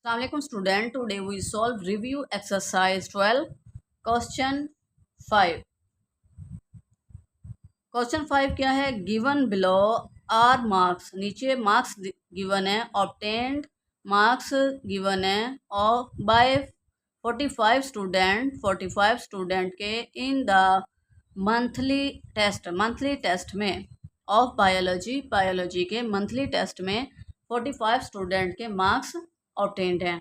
Assalamualaikum student. Today we solve review exercise 12 question 5. Question 5 क्या है? Given below are marks, नीचे marks given है, obtained marks given है और बाय 45 स्टूडेंट के इन द मंथली टेस्ट में ऑफ बायोलॉजी के मंथली टेस्ट में 45 स्टूडेंट के मार्क्स ऑब्टेन्ड हैं।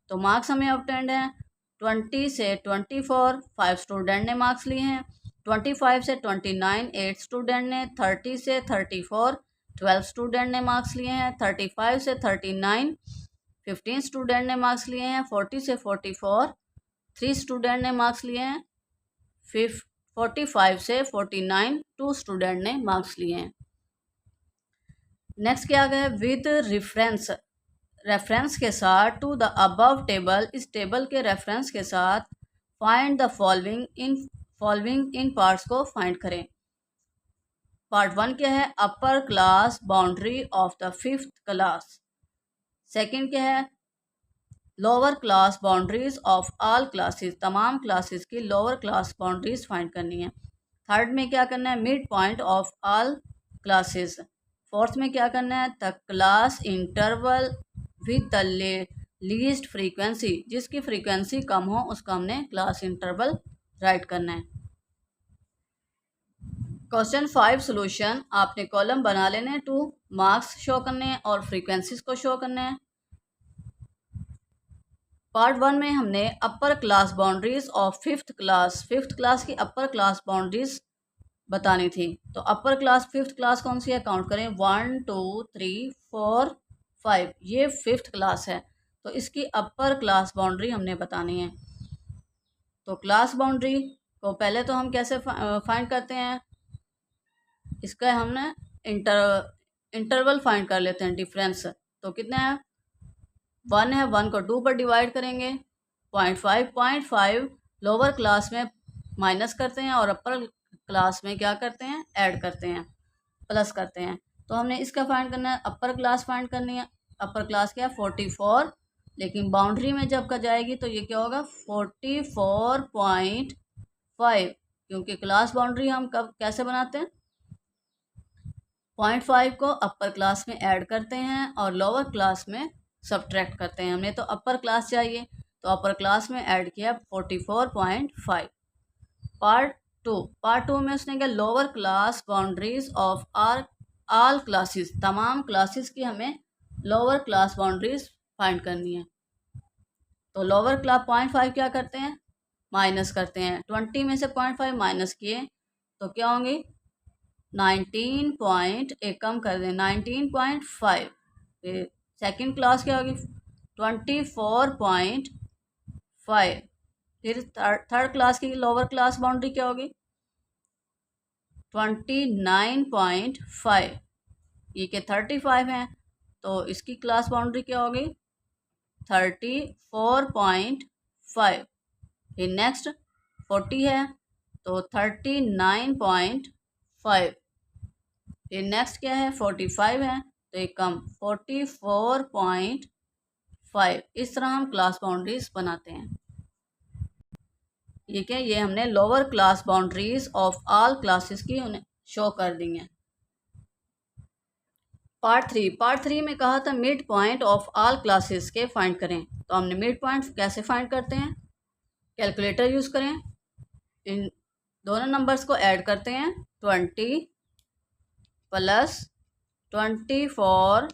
तो मार्क्स हमें ऑब्टेन्ड हैं 20 से 24 5 स्टूडेंट ने मार्क्स लिए हैं, 25 से 29 8 स्टूडेंट ने, 30 से 34 12 स्टूडेंट ने मार्क्स लिए हैं, 35 से 39 15 स्टूडेंट ने मार्क्स लिए हैं, 40 से 44 3 स्टूडेंट ने मार्क्स लिए हैं, 45 से 49 2 स्टूडेंट ने मार्क्स लिए हैं। नेक्स्ट क्या गया? विद रेफरेंस के साथ टू द अबव टेबल, इस टेबल के रेफरेंस के साथ find the following in parts को फाइंड करें। पार्ट 1 क्या है? Upper class boundary of the 5th class. Second क्या है? Lower class boundaries of all classes, तमाम क्लासेस की लोअर क्लास बाउंड्रीज फाइंड करनी है। थर्ड में क्या करना है? Mid point of all classes. Fourth में क्या करना है? The class interval with the least frequency, जिसकी फ्रीक्वेंसी कम हो उसका हमने क्लास इंटरवल राइट करना है। क्वेश्चन 5 सोल्यूशन, आपने कॉलम बना लेने, 2 मार्क्स शो करने हैं और फ्रीक्वेंसीज को शो करने हैं। पार्ट 1 में हमने upper class boundaries of 5th class की अपर क्लास बाउंड्रीज बतानी थी। तो अपर क्लास 5th क्लास कौन सी है? काउंट करें 1 2 3 4 5, ये 5th क्लास है, तो इसकी अपर क्लास बाउंड्री हमने बतानी है। तो क्लास बाउंड्री को पहले तो हम कैसे फाइंड करते हैं? इसका हमने इंटरवल फाइंड कर लेते हैं, डिफरेंस। तो कितने हैं? 1 है, 1 को 2 पर डिवाइड करेंगे, 0.5 लोअर क्लास में माइनस करते हैं और अपर क्लास में क्या करते हैं? ऐड करते हैं, प्लस करते हैं। तो हमने इसका फाइंड करना है, अपर क्लास फाइंड करनी है। अपर क्लास क्या है? 44, लेकिन बाउंड्री में जब का जाएगी तो ये क्या होगा? 44.5, क्योंकि क्लास बाउंड्री हम कब कैसे बनाते हैं? 0.5 को अपर क्लास में ऐड करते हैं और लोअर क्लास में सब्ट्रैक्ट करते हैं। हमने तो अपर क्लास चाहिए, तो अपर क्लास में ऐड किया 44.5। पार्ट टू में उसने क्या? Lower class boundaries of all classes, तमाम क्लासेस की हमें लोअर क्लास बाउंड्रीज फाइंड करनी है। तो लोअर क्लास 0.5 क्या करते हैं? माइनस करते हैं। 20 में से 0.5 माइनस किए तो क्या होंगे? 19 एक कम कर दें, 19.5। सेकेंड क्लास क्या होगी? 24.5। फिर थर्ड क्लास की लोअर क्लास बाउंड्री क्या होगी? 29.5। ये के 35 हैं, तो इसकी क्लास बाउंड्री क्या होगी? 34.5। फिर नेक्स्ट 40 है तो 39.5। फिर नेक्स्ट क्या है? 45 है तो एक कम 44.5। इस तरह हम क्लास बाउंड्रीज बनाते हैं। ठीक है, ये हमने lower class boundaries of all classes की उन्हें शो कर दी हैं। पार्ट थ्री में कहा था mid point of all classes के फाइंड करें। तो हमने मिड पॉइंट कैसे फाइंड करते हैं? कैलकुलेटर यूज़ करें, इन दोनों नंबर्स को ऐड करते हैं, 20 प्लस 24,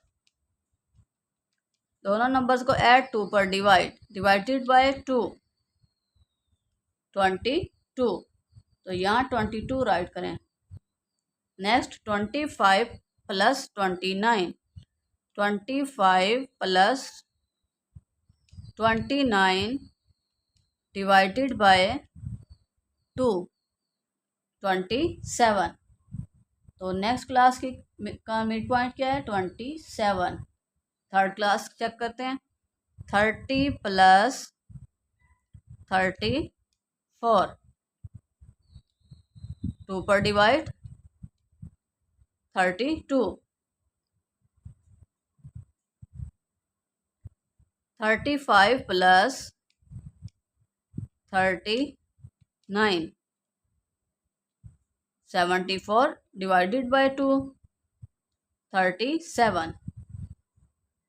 दोनों नंबर्स को ऐड 2 पर डिवाइडेड बाय 2, 22। तो यहाँ 22 राइट करें। Next 25 plus 29, 25 plus 29 divided by 2, 27। तो नेक्स्ट क्लास की का मिड पॉइंट क्या है? 27। थर्ड क्लास चेक करते हैं, 30 प्लस 34, 2 पर डिवाइड 32। 35 plus 39, 74 divided by 2, 37।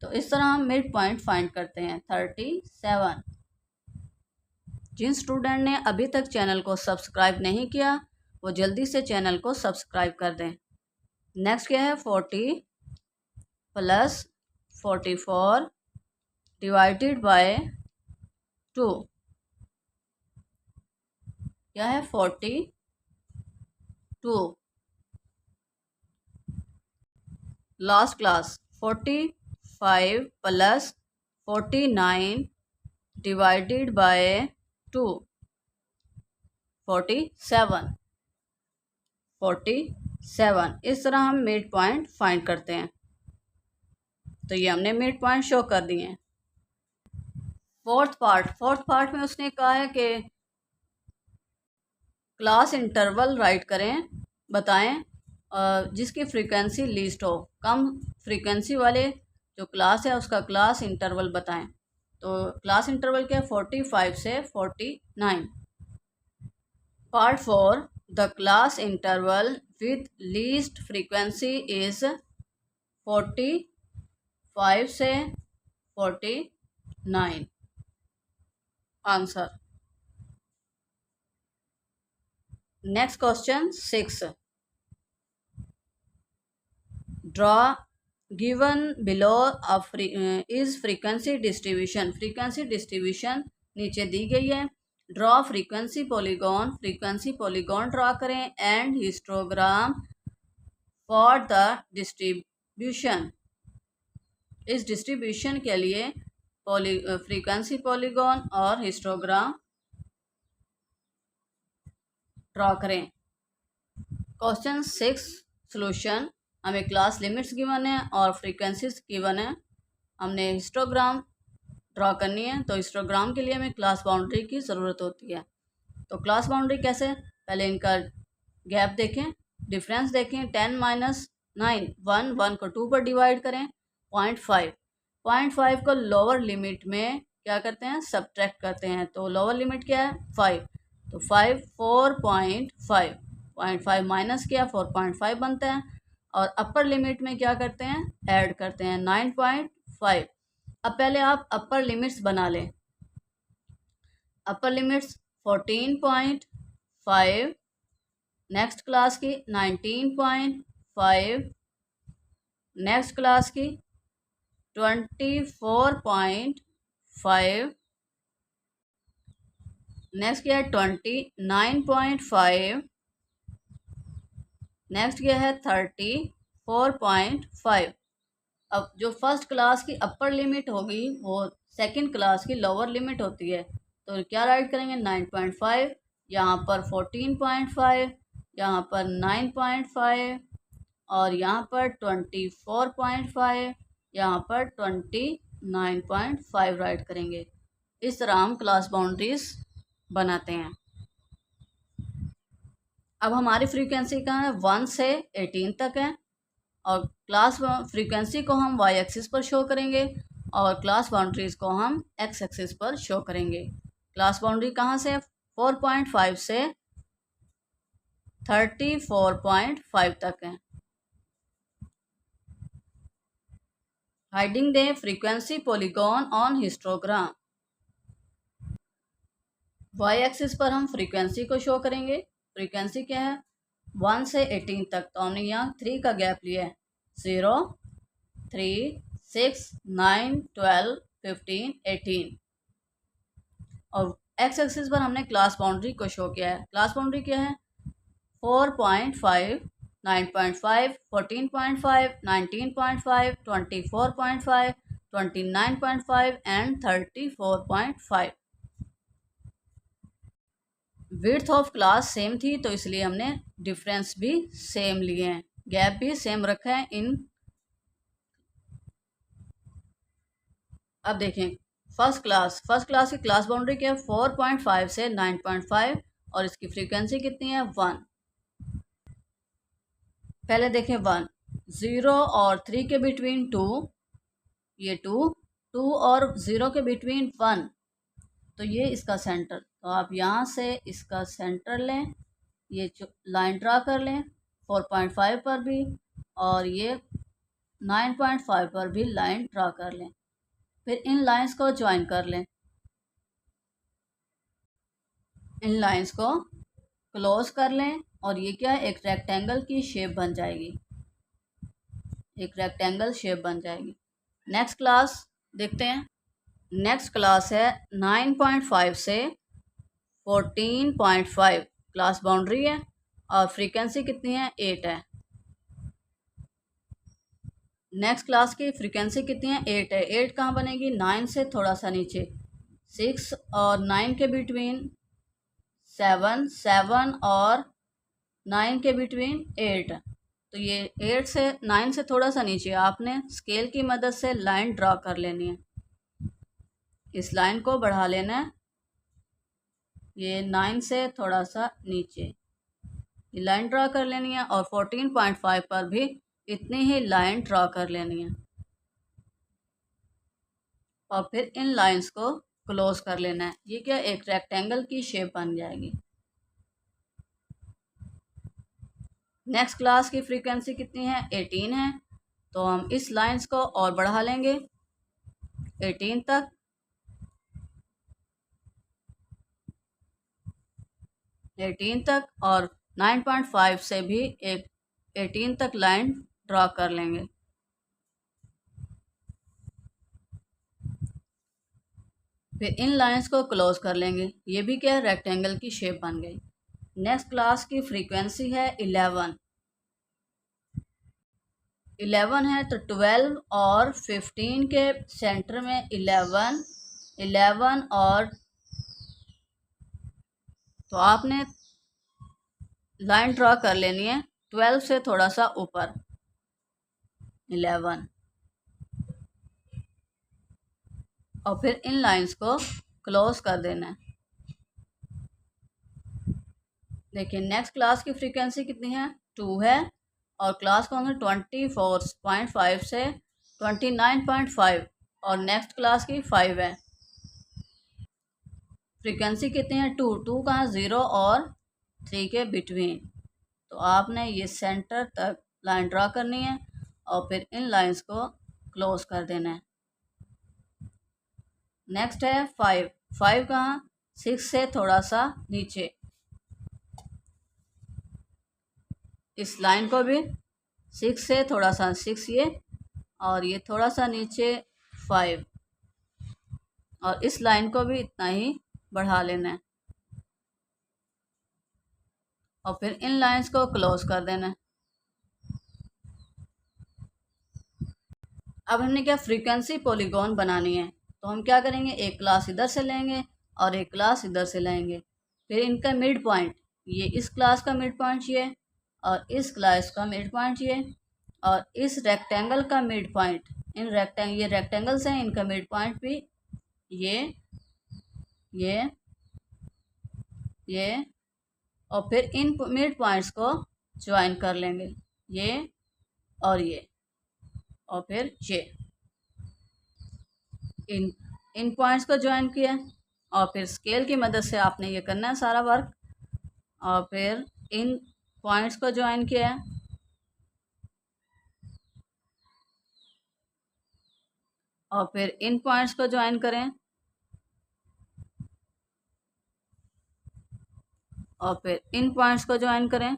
तो इस तरह हम मिड पॉइंट फाइंड करते हैं 37। जिन स्टूडेंट ने अभी तक चैनल को सब्सक्राइब नहीं किया वो जल्दी से चैनल को सब्सक्राइब कर दें। नेक्स्ट क्या है 40 प्लस 44 डिवाइडेड बाय 2, क्या है 42। Last class 45 plus 49 divided by 2, 47। इस तरह हम मिड पॉइंट फाइंड करते हैं। तो ये हमने मिड पॉइंट शो कर दिए हैं। फोर्थ पार्ट में उसने कहा है कि क्लास इंटरवल राइट करें, बताएं जिसकी फ्रीक्वेंसी लीस्ट हो, कम फ्रीक्वेंसी वाले जो क्लास है उसका क्लास इंटरवल बताएं। तो क्लास इंटरवल क्या है 45 से 49। Part 4 the class interval with least frequency is 45 से 49। Answer. Next question 6, draw given below is frequency distribution. Frequency distribution नीचे दी गई है। ड्रॉ फ्रीक्वेंसी पॉलीगॉन ड्रॉ करें and histogram for the distribution. इस डिस्ट्रीब्यूशन के लिए फ्रीक्वेंसी पॉलीगॉन और histogram draw करें। Question 6 solution. हमें क्लास लिमिट्स गिवन है और फ्रीक्वेंसीज गिवन है, हमने हिस्टोग्राम ड्रॉ करनी है। तो हिस्टोग्राम के लिए हमें क्लास बाउंड्री की ज़रूरत होती है। तो क्लास बाउंड्री कैसे, पहले इनका गैप देखें, डिफरेंस देखें। 10 माइनस 9 1 को 2 पर डिवाइड करें। 0.5 को लोअर लिमिट में क्या करते हैं सब्ट्रैक्ट करते हैं। तो लोअर लिमिट क्या है 5, तो 5 4.5, 0.5 माइनस किया 4.5 बनता है। और अपर लिमिट में क्या करते हैं ऐड करते हैं 9.5। अब पहले आप अपर लिमिट्स बना लें। अपर लिमिट्स 14.5, नेक्स्ट क्लास की 19.5, नेक्स्ट क्लास की 24.5, नेक्स्ट क्या है 29.5, नेक्स्ट क्या है 34.5। अब जो फर्स्ट क्लास की अपर लिमिट होगी वो सेकंड क्लास की लोअर लिमिट होती है। तो क्या राइट करेंगे 9.5, यहाँ पर 14.5, यहाँ पर 9.5 और यहाँ पर 24.5, यहाँ पर 29.5 राइट करेंगे। इस तरह हम क्लास बाउंड्रीज बनाते हैं। अब हमारी फ्रीक्वेंसी कहाँ है 1 से 18 तक है और क्लास फ्रीक्वेंसी को हम वाई एक्सिस पर शो करेंगे और क्लास बाउंड्रीज को हम एक्स एक्सिस पर शो करेंगे। क्लास बाउंड्री कहाँ से 4.5 से 34.5 तक है। Hiding the frequency polygon on histogram. Y axis पर हम फ्रीक्वेंसी को शो करेंगे। फ्रीक्वेंसी क्या है 1 से 18 तक, तो हमने यहाँ 3 का गैप लिया है 0 3 6 9 12 15 18। और एक्स एक्सिस पर हमने क्लास बाउंड्री को शो किया है। क्लास बाउंड्री क्या है 4.5 9.5 14.5 19.5 24.5 29.5 and 34.5। Width of class same थी तो इसलिए हमने डिफरेंस भी सेम लिए हैं, गैप भी सेम रखा है इन। अब देखें फर्स्ट क्लास की क्लास बाउंड्री क्या है 4.5 से 9.5 और इसकी फ्रीक्वेंसी कितनी है 1। पहले देखें 1, 0 और 3 के बिटवीन 2, ये 2 2 और 0 के बिटवीन 1, तो ये इसका सेंटर। तो आप यहाँ से इसका सेंटर लें, ये लाइन ड्रा कर लें 4.5 पर भी, और ये 9.5 पर भी लाइन ड्रा कर लें। फिर इन लाइंस को ज्वाइन कर लें। इन लाइंस को क्लोज कर लें और ये क्या है, एक रेक्टेंगल की शेप बन जाएगी, एक रेक्टेंगल शेप बन जाएगी। नेक्स्ट क्लास देखते हैं। नेक्स्ट क्लास है 9.5 से 14.5 क्लास बाउंड्री है और फ्रीक्वेंसी कितनी है, 8 है। नेक्स्ट क्लास की फ्रीक्वेंसी कितनी है, 8 है। 8 कहाँ बनेगी, 9 से थोड़ा सा नीचे, 6 और 9 के बिटवीन 7, 7 और 9 के बिटवीन 8। तो ये 8 से 9 से थोड़ा सा नीचे आपने स्केल की मदद से लाइन ड्रा कर लेनी है। इस लाइन को बढ़ा लेना है, ये 9 से थोड़ा सा नीचे ये लाइन ड्रा कर लेनी है, और 14.5 पर भी इतनी ही लाइन ड्रा कर लेनी है, और फिर इन लाइंस को क्लोज कर लेना है। ये क्या, एक रेक्टेंगल की शेप बन जाएगी। नेक्स्ट क्लास की फ्रीक्वेंसी कितनी है, 18 है। तो हम इस लाइंस को और बढ़ा लेंगे 18 तक, 18 तक, और 9.5 से भी एक 18 तक लाइन ड्रा कर लेंगे। फिर इन लाइंस को क्लोज कर लेंगे। ये भी क्या है, रेक्टेंगल की शेप बन गई। नेक्स्ट क्लास की फ्रीक्वेंसी है 11। 11 है, तो 12 और 15 के सेंटर में 11, 11 और, तो आपने लाइन ड्रा कर लेनी है 12 से थोड़ा सा ऊपर, 11, और फिर इन लाइंस को क्लोज कर देना है। देखिए नेक्स्ट क्लास की फ्रीक्वेंसी कितनी है, 2 है, और क्लास कौन है, 24.5 से 29.5, और नेक्स्ट क्लास की 5 है। फ्रीक्वेंसी कितनी है, 2, 2 कहाँ, 0 और 3 के बिटवीन। तो आपने ये सेंटर तक लाइन ड्रा करनी है और फिर इन लाइंस को क्लोज कर देना है। नेक्स्ट है 5, 5 कहाँ, 6 से थोड़ा सा नीचे, इस लाइन को भी 6 से थोड़ा सा, 6 ये, और ये थोड़ा सा नीचे 5, और इस लाइन को भी इतना ही बढ़ा लेना है, और फिर इन लाइंस को क्लोज कर देना है। अब हमने क्या, फ्रीक्वेंसी पॉलीगॉन बनानी है। तो हम क्या करेंगे, एक क्लास इधर से लेंगे और एक क्लास इधर से लेंगे। फिर इनका मिड पॉइंट, ये इस क्लास का मिड पॉइंट ये, और इस क्लास का मिड पॉइंट ये, और इस रेक्टेंगल का मिड पॉइंट, ये रेक्टेंगल्स हैं, इनका मिड पॉइंट भी ये, ये, और फिर इन मिड पॉइंट्स को ज्वाइन कर लेंगे, ये और ये, और फिर ये इन पॉइंट्स को ज्वाइन किया, और फिर स्केल की मदद से आपने ये करना है सारा वर्क, और फिर इन पॉइंट्स को ज्वाइन किया, और फिर इन पॉइंट्स को ज्वाइन करें, और फिर इन पॉइंट्स को ज्वाइन करें।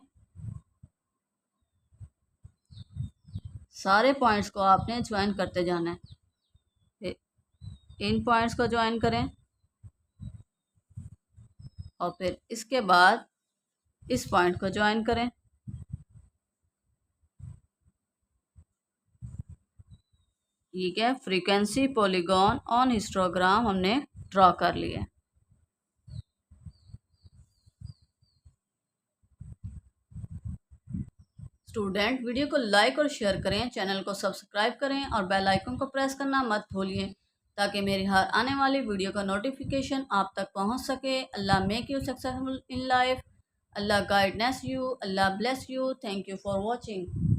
सारे पॉइंट्स को आपने ज्वाइन करते जाना है। फिर इन पॉइंट्स को ज्वाइन करें, और फिर इसके बाद इस पॉइंट को ज्वाइन करें। ठीक है, फ्रीक्वेंसी पॉलीगॉन ऑन हिस्टोग्राम हमने ड्रॉ कर लिया। स्टूडेंट वीडियो को लाइक और शेयर करें, चैनल को सब्सक्राइब करें और बेल आइकन को प्रेस करना मत भूलिए, ताकि मेरी हर आने वाली वीडियो का नोटिफिकेशन आप तक पहुंच सके। अल्लाह make you successful in life, अल्लाह गाइडनेस यू, अल्लाह bless you. Thank you for watching.